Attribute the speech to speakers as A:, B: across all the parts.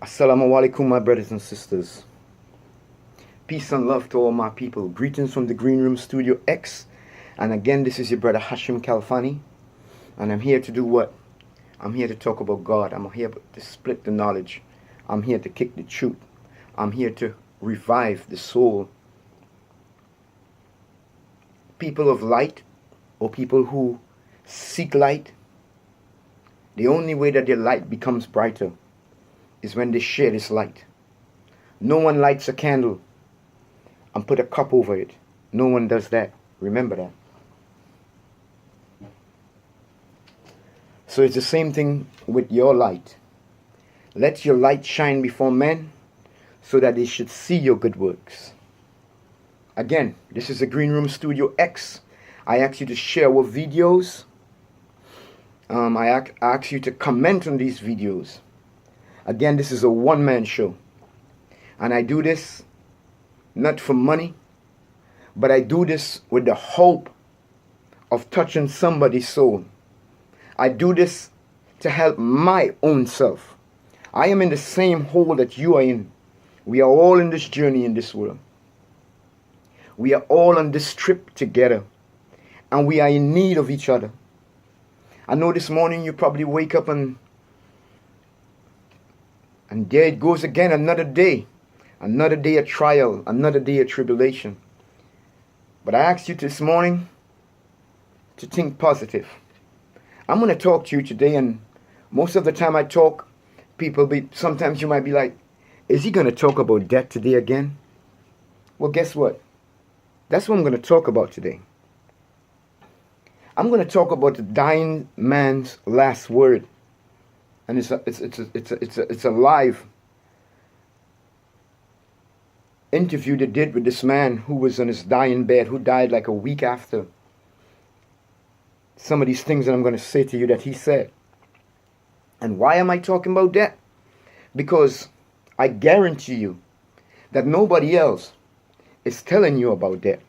A: Assalamu alaikum, my brothers and sisters. Peace and love to all my people. Greetings from the Green Room Studio X. And again, this is your brother Hashim Kalfani. And I'm here to do what? I'm here to talk about God. I'm here to split the knowledge. I'm here to kick the truth. I'm here to revive the soul. People of light, or people who seek light, the only way that their light becomes brighter is when they share this light. No one lights a candle and put a cup over it. No one does that. Remember that. So it's the same thing with your light. Let your light shine before men so that they should see your good works. Again, this is the Green Room Studio X. I ask you to share our videos. I ask you to comment on these videos. Again, this is a one-man show. And I do this not for money, but I do this with the hope of touching somebody's soul. I do this to help my own self. I am in the same hole that you are in. We are all in this journey in this world. We are all on this trip together. And we are in need of each other. I know this morning you probably wake up and there it goes again, another day. Another day of trial, another day of tribulation. But I asked you this morning to think positive. I'm going to talk to you today, and most of the time I talk, sometimes you might be like, is he going to talk about death today again? Well, guess what? That's what I'm going to talk about today. I'm going to talk about the dying man's last word. And it's a live interview they did with this man who was on his dying bed, who died like a week after some of these things that I'm going to say to you that he said. And why am I talking about that? Because I guarantee you that nobody else is telling you about that.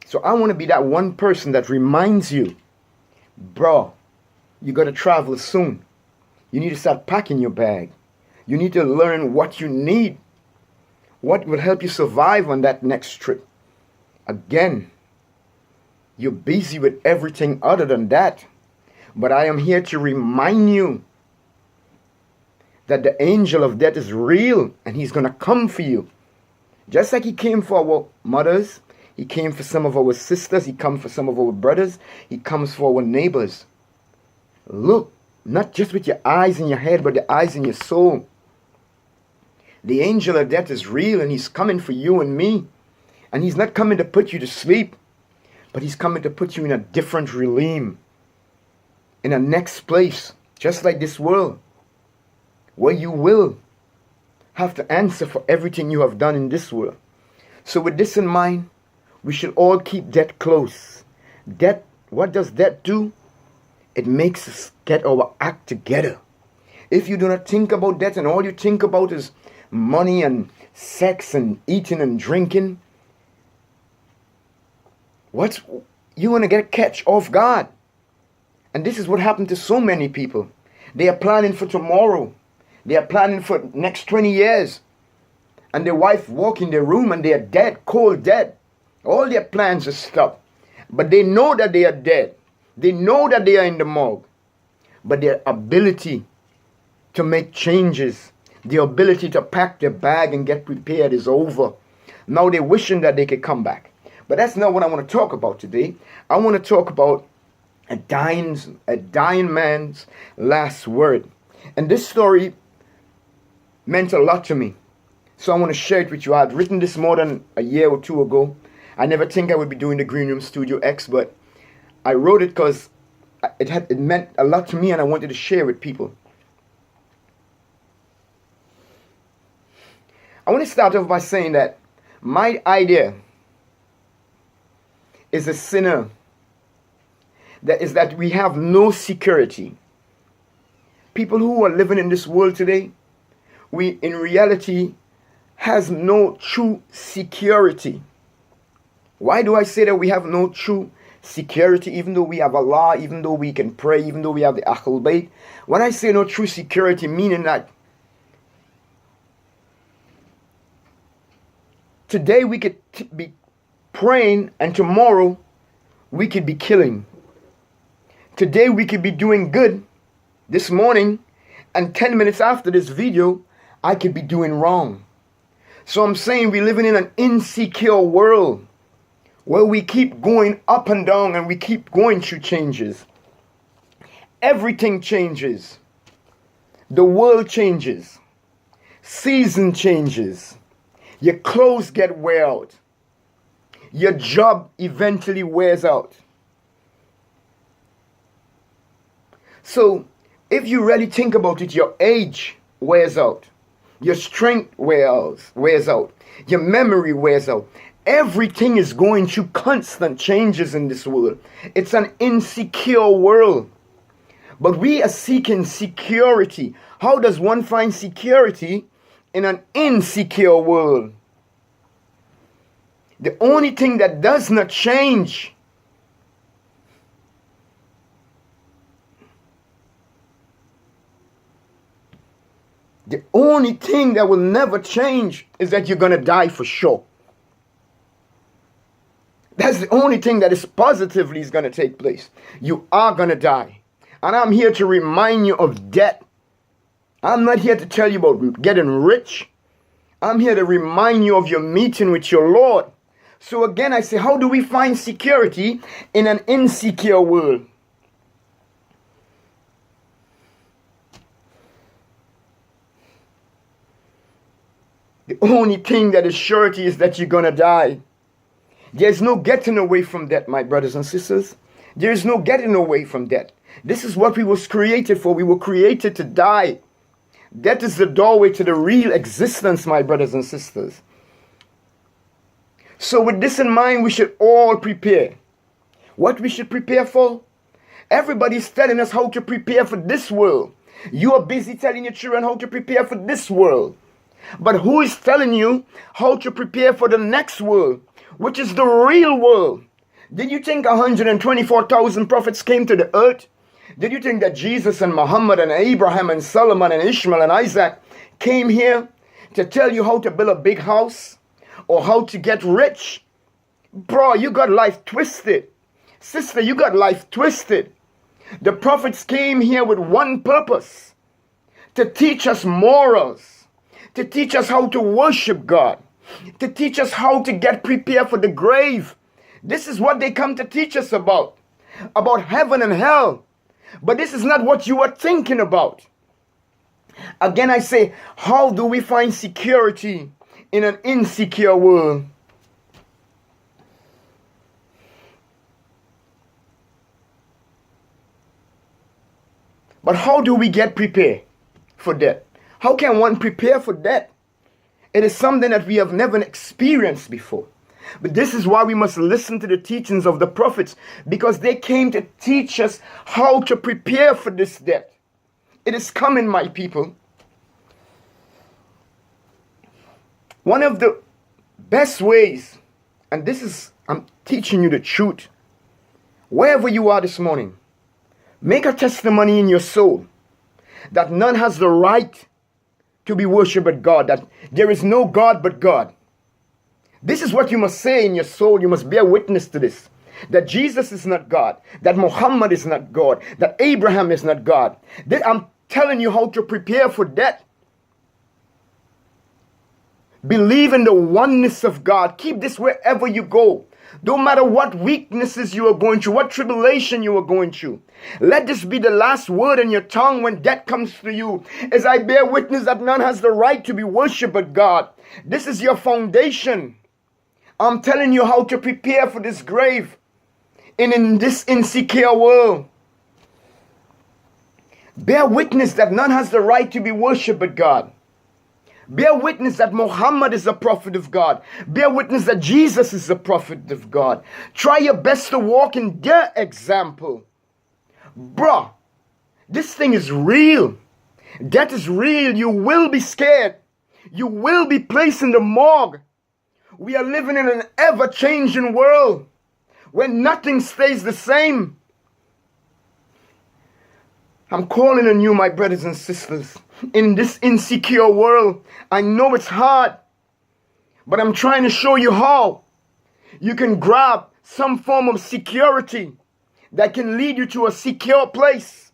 A: So I want to be that one person that reminds you, bro, you got to travel soon. You need to start packing your bag. You need to learn what you need. What will help you survive on that next trip. Again, you're busy with everything other than that. But I am here to remind you that the angel of death is real and he's going to come for you. Just like he came for our mothers, he came for some of our sisters, he comes for some of our brothers, he comes for our neighbors. Look, not just with your eyes in your head, but the eyes in your soul. The angel of death is real and he's coming for you and me. And he's not coming to put you to sleep, but he's coming to put you in a different realm. In a next place, just like this world, where you will have to answer for everything you have done in this world. So with this in mind, we should all keep death close. Death, what does death do? It makes us get our act together. If you do not think about death and all you think about is money and sex and eating and drinking, you're going to get catch off guard. And this is what happened to so many people. They are planning for tomorrow. They are planning for next 20 years. And their wife walk in their room and they are dead, cold dead. All their plans are stopped. But they know that they are dead. They know that they are in the morgue. But their ability to make changes, the ability to pack their bag and get prepared is over. Now they're wishing that they could come back. But that's not what I want to talk about today. I want to talk about a dying man's last word. And this story meant a lot to me. So I want to share it with you. I had written this more than a year or two ago. I never think I would be doing the Green Room Studio X, but I wrote it because it meant a lot to me and I wanted to share with people. I want to start off by saying that my idea is a sinner. That is that we have no security. People who are living in this world today, we in reality has no true security. Why do I say that we have no true security, even though we have Allah, even though we can pray, even though we have the Ahlul Bayt? When I say no true security, meaning that Today we could be praying, and tomorrow we could be killing. Today we could be doing good this morning, and 10 minutes after this video, I could be doing wrong. So I'm saying we're living in an insecure world where we keep going up and down and we keep going through changes. Everything changes. The world changes. Season changes. Your clothes get wear out. Your job eventually wears out. So, if you really think about it, your age wears out. Your strength wears out. Your memory wears out. Everything is going through constant changes in this world. It's an insecure world. But we are seeking security. How does one find security in an insecure world? The only thing that does not change the only thing that will never change is that you're going to die for sure. That's the only thing that is positively is going to take place. You are going to die. And I'm here to remind you of death. I'm not here to tell you about getting rich. I'm here to remind you of your meeting with your Lord. So again, I say, how do we find security in an insecure world? The only thing that is surety is that you're going to die. There's no getting away from that, my brothers and sisters. There is no getting away from that. This is what we was created for. We were created to die. That is the doorway to the real existence, my brothers and sisters. So with this in mind, we should all prepare. What we should prepare for? Everybody's telling us how to prepare for this world. You are busy telling your children how to prepare for this world. But who is telling you how to prepare for the next world, which is the real world? Did you think 124,000 prophets came to the earth? Did you think that Jesus and Muhammad and Abraham and Solomon and Ishmael and Isaac came here to tell you how to build a big house or how to get rich? Bro, you got life twisted. Sister, you got life twisted. The prophets came here with one purpose: to teach us morals, to teach us how to worship God, to teach us how to get prepared for the grave. This is what they come to teach us about heaven and hell. But this is not what you are thinking about. Again, I say, how do we find security in an insecure world? But how do we get prepared for that? How can one prepare for that? It is something that we have never experienced before. But this is why we must listen to the teachings of the prophets, because they came to teach us how to prepare for this death. It is coming, my people. One of the best ways, and this is, I'm teaching you the truth, wherever you are this morning, make a testimony in your soul that none has the right to be worshipped but God, that there is no God but God. This is what you must say in your soul. You must bear witness to this. That Jesus is not God. That Muhammad is not God. That Abraham is not God. I'm telling you how to prepare for that. Believe in the oneness of God. Keep this wherever you go. No matter what weaknesses you are going through, what tribulation you are going through. Let this be the last word in your tongue when death comes to you. As I bear witness that none has the right to be worshipped but God. This is your foundation. I'm telling you how to prepare for this grave in this insecure world. Bear witness that none has the right to be worshipped but God. Bear witness that Muhammad is a prophet of God. Bear witness that Jesus is a prophet of God. Try your best to walk in their example. Bruh, this thing is real. That is real. You will be scared. You will be placed in the morgue. We are living in an ever-changing world where nothing stays the same. I'm calling on you, my brothers and sisters, in this insecure world. I know it's hard, But I'm trying to show you how you can grab some form of security that can lead you to a secure place.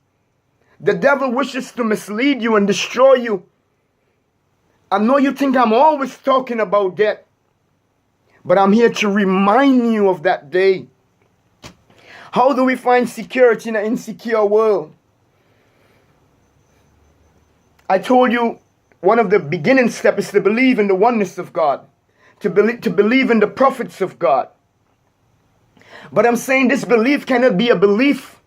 A: The devil wishes to mislead you and destroy you. I know you think I'm always talking about debt, but I'm here to remind you of that day. How do we find security in an insecure world? I told you one of the beginning steps is to believe in the oneness of God, to believe in the prophets of God. But I'm saying this belief cannot be a belief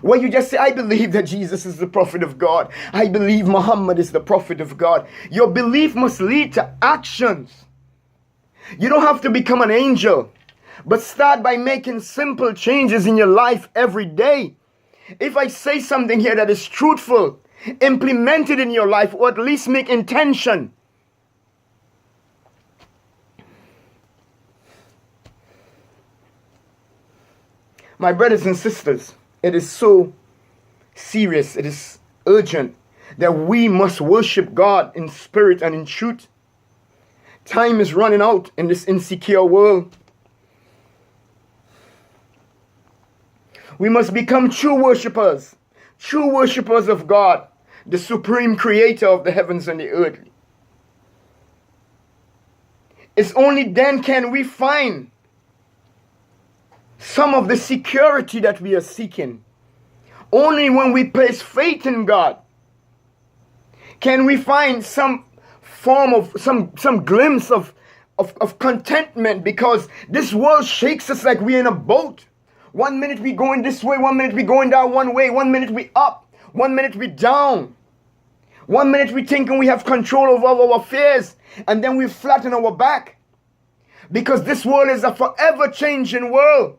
A: where you just say, I believe that Jesus is the prophet of God. I believe Muhammad is the prophet of God. Your belief must lead to actions. You don't have to become an angel, but start by making simple changes in your life every day. If I say something here that is truthful, implement it in your life, or at least make intention. My brothers and sisters, it is so serious, it is urgent that we must worship God in spirit and in truth. Time is running out in this insecure world. We must become true worshippers of God, the supreme creator of the heavens and the earth. It's only then can we find some of the security that we are seeking. Only when we place faith in God can we find some form of, some glimpse of contentment, because this world shakes us like we're in a boat. 1 minute we going this way, 1 minute we going down one way, 1 minute we up, 1 minute we down. 1 minute we thinking we have control over our affairs, and then we flatten our back. Because this world is a forever changing world.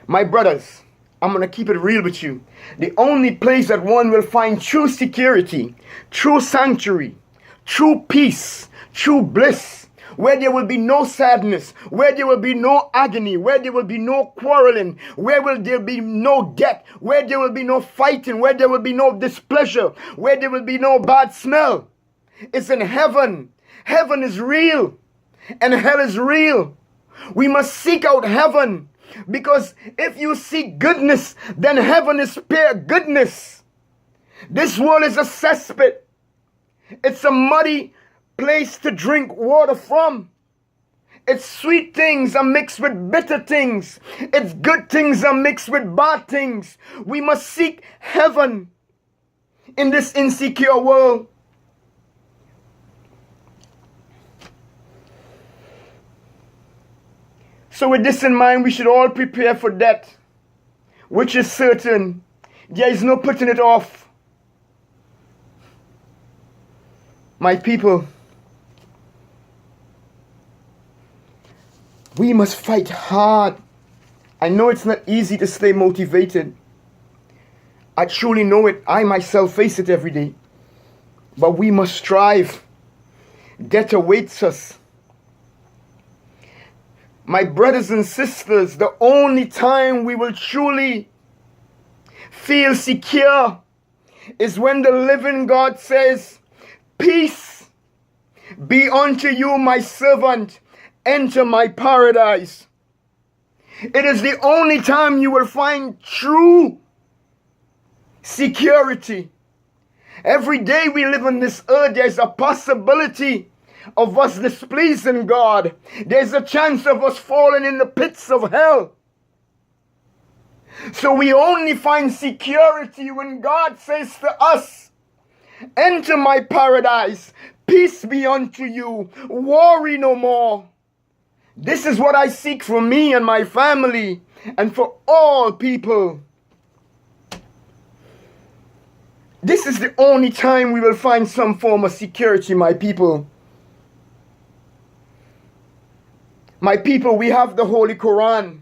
A: My brothers, I'm going to keep it real with you. The only place that one will find true security, true sanctuary, true peace, true bliss, where there will be no sadness, where there will be no agony, where there will be no quarreling, where will there be no debt, where there will be no fighting, where there will be no displeasure, where there will be no bad smell. It's in heaven. Heaven is real, and hell is real. We must seek out heaven, because if you seek goodness, then heaven is pure goodness. This world is a cesspit. It's a muddy place to drink water from. Its sweet things are mixed with bitter things. Its good things are mixed with bad things. We must seek heaven in this insecure world. So with this in mind, we should all prepare for death, which is certain. There is no putting it off. My people, we must fight hard. I know it's not easy to stay motivated. I truly know it. I myself face it every day. But we must strive. Death awaits us. My brothers and sisters, the only time we will truly feel secure is when the living God says, peace be unto you, my servant, enter my paradise. It is the only time you will find true security. Every day we live on this earth, there's a possibility of us displeasing God. There's a chance of us falling in the pits of hell. So we only find security when God says to us, enter my paradise, peace be unto you, worry no more. This is what I seek for me and my family and for all people. This is the only time we will find some form of security, my people. My people, we have the Holy Quran.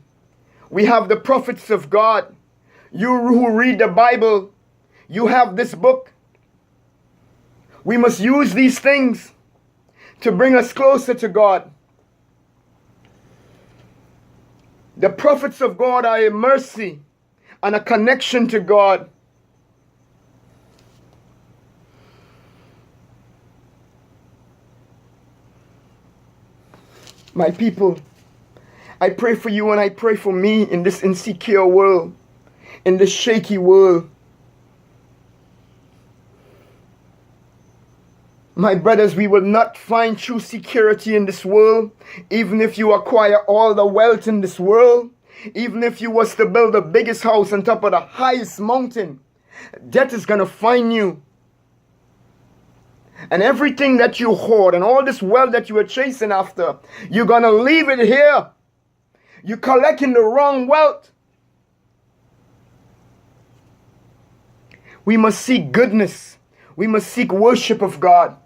A: We have the prophets of God. You who read the Bible, you have this book. We must use these things to bring us closer to God. The prophets of God are a mercy and a connection to God. My people, I pray for you and I pray for me in this insecure world, in this shaky world. My brothers, we will not find true security in this world, even if you acquire all the wealth in this world, even if you was to build the biggest house on top of the highest mountain. Death is going to find you. And everything that you hoard and all this wealth that you are chasing after, you're going to leave it here. You're collecting the wrong wealth. We must seek goodness. We must seek worship of God.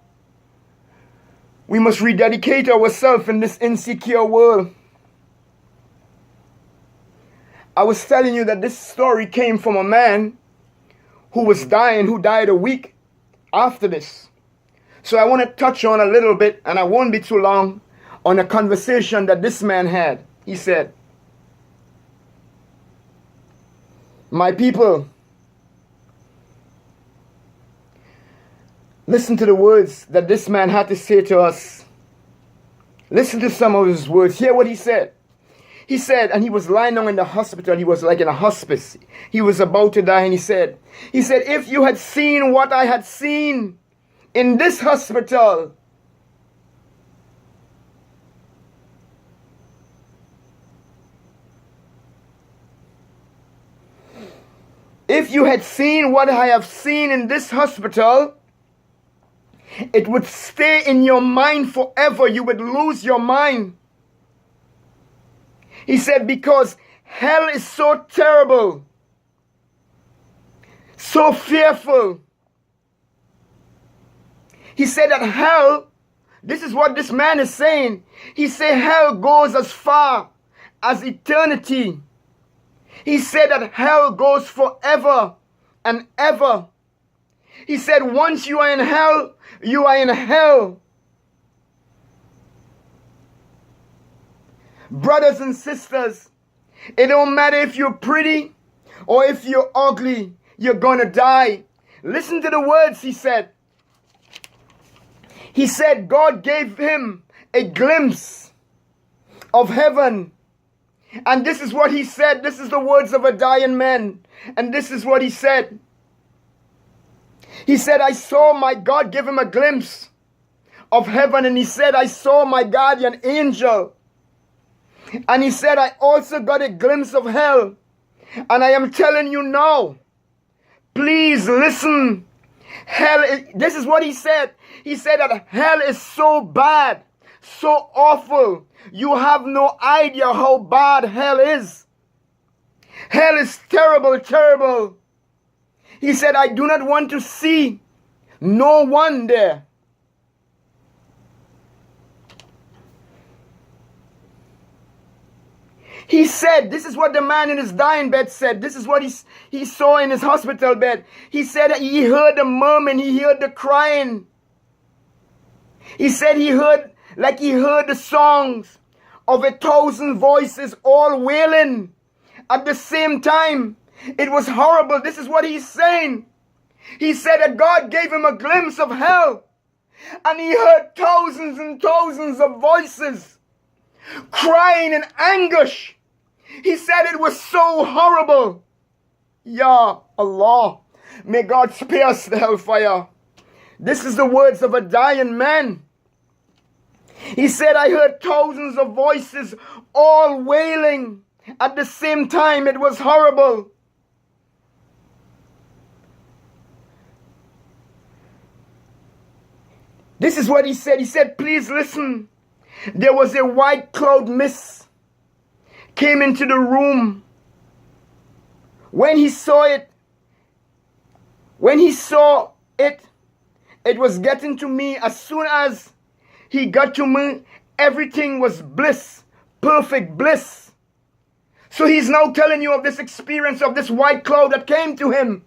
A: We must rededicate ourselves in this insecure world. I was telling you that this story came from a man who was dying, who died a week after this. So I want to touch on a little bit, and I won't be too long, on a conversation that this man had. He said, "My people, listen to the words that this man had to say to us. Listen to some of his words. Hear what he said. He said, and he was lying down in the hospital. He was like in a hospice. He was about to die, and he said, if you had seen what I had seen in this hospital, if you had seen what I have seen in this hospital, it would stay in your mind forever. You would lose your mind." He said, because hell is so terrible, so fearful. He said that hell, this is what this man is saying. He said hell goes as far as eternity. He said that hell goes forever and ever. He said once you are in hell, you are in hell. Brothers and sisters, it don't matter if you're pretty or if you're ugly, you're gonna die. Listen to the words he said. He said God gave him a glimpse of heaven. And this is what he said. This is the words of a dying man. And this is what he said. He said, I saw my God give him a glimpse of heaven. And he said, I saw my guardian angel. And he said, I also got a glimpse of hell. And I am telling you now, please listen. This is what he said. He said that hell is so bad, so awful. You have no idea how bad hell is. Hell is terrible, terrible. He said, I do not want to see no one there. He said, this is what the man in his dying bed said. This is what he saw in his hospital bed. He said that he heard the murmuring, he heard the crying. He said he heard the songs of 1,000 voices all wailing at the same time. It was horrible. This is what he's saying. He said that God gave him a glimpse of hell. And he heard thousands and thousands of voices crying in anguish. He said it was so horrible. Ya Allah, may God spare us the hellfire. This is the words of a dying man. He said, I heard thousands of voices all wailing at the same time. It was horrible. This is what he said. He said, please listen. There was a white cloud mist came into the room. When he saw it, it was getting to me. As soon as he got to me, everything was bliss, perfect bliss. So he's now telling you of this experience of this white cloud that came to him.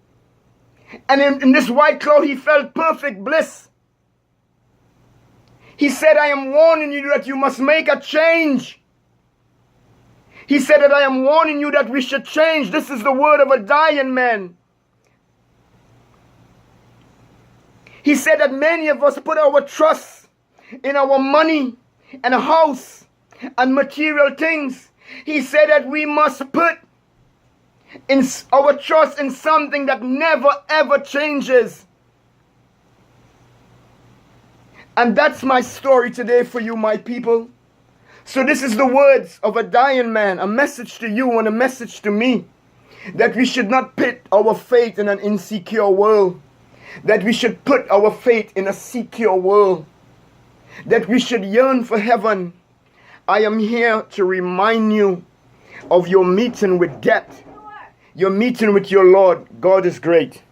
A: And in this white cloud, he felt perfect bliss. He said, I am warning you that you must make a change. He said that I am warning you that we should change. This is the word of a dying man. He said that many of us put our trust in our money and a house and material things. He said that we must put in our trust in something that never ever changes. And that's my story today for you, my people. So this is the words of a dying man, a message to you and a message to me, that we should not put our faith in an insecure world, that we should put our faith in a secure world, that we should yearn for heaven. I am here to remind you of your meeting with death, your meeting with your Lord. God is great.